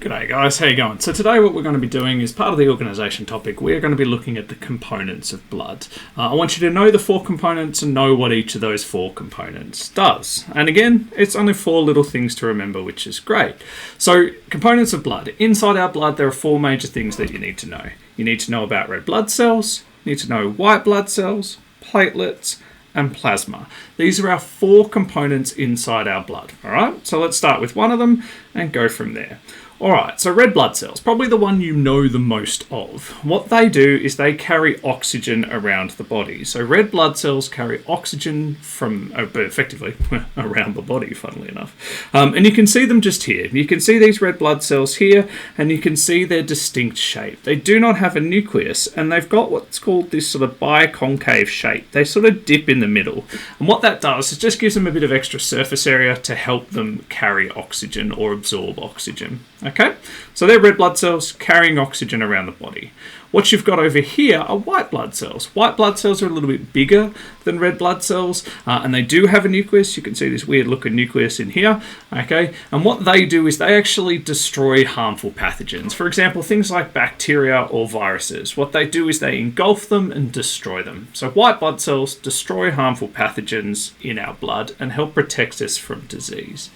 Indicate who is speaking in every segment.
Speaker 1: G'day guys, how you going? So today what we're going to be doing is part of the organisation topic. We're going to be looking at the components of blood. I want you to know the 4 components and know what each of those 4 components does. And again, it's only 4 little things to remember, which is great. So components of blood. Inside our blood there are 4 major things that you need to know. You need to know about red blood cells, you need to know white blood cells, platelets, and plasma. These are our 4 components inside our blood. Alright, so let's start with one of them and go from there. Alright, so red blood cells, probably the one you know the most of. What they do is they carry oxygen around the body. So red blood cells carry oxygen from, effectively, around the body, funnily enough. And you can see them just here. You can see these red blood cells here, and you can see their distinct shape. They do not have a nucleus, and they've got what's called this sort of biconcave shape. They sort of dip in the middle. And what that does is just gives them a bit of extra surface area to help them carry oxygen or absorb oxygen. Okay, so they're red blood cells carrying oxygen around the body. What you've got over here are white blood cells. White blood cells are a little bit bigger than red blood cells, and they do have a nucleus. You can see this weird looking nucleus in here. Okay, and what they do is they actually destroy harmful pathogens. For example, things like bacteria or viruses. What they do is they engulf them and destroy them. So white blood cells destroy harmful pathogens in our blood and help protect us from disease.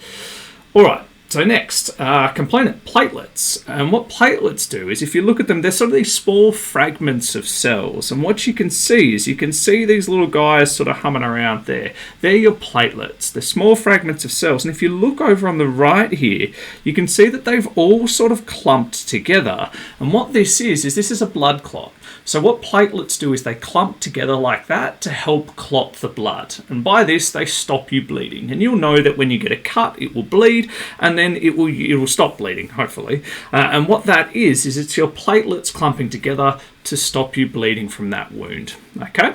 Speaker 1: All right. So next, component, platelets. And what platelets do is if you look at them, they're sort of these small fragments of cells. And what you can see is you can see these little guys sort of humming around there. They're your platelets. They're small fragments of cells. And if you look over on the right here, you can see that they've all sort of clumped together. And what this is this is a blood clot. So what platelets do is they clump together like that to help clot the blood. And by this, they stop you bleeding. And you'll know that when you get a cut, it will bleed, and then it will stop bleeding, hopefully. And what that is it's your platelets clumping together to stop you bleeding from that wound. Okay?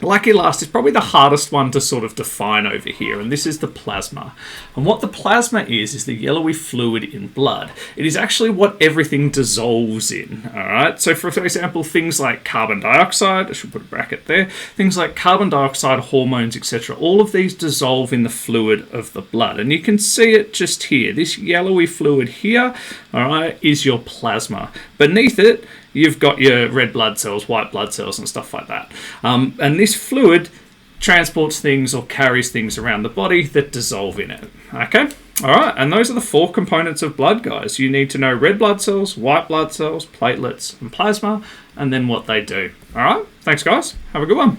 Speaker 1: Lucky last is probably the hardest one to sort of define over here, and this is the plasma. And what the plasma is the yellowy fluid in blood. It is actually what everything dissolves in, all right? So for example, things like carbon dioxide, I should put a bracket there, things like carbon dioxide, hormones, etc., all of these dissolve in the fluid of the blood. And you can see it just here. This yellowy fluid here, all right, is your plasma. Beneath it, you've got your red blood cells, white blood cells, and stuff like that. And this fluid transports things or carries things around the body that dissolve in it. Okay? All right, and those are the 4 components of blood, guys. You need to know red blood cells, white blood cells, platelets, and plasma, and then what they do. All right? Thanks, guys. Have a good one.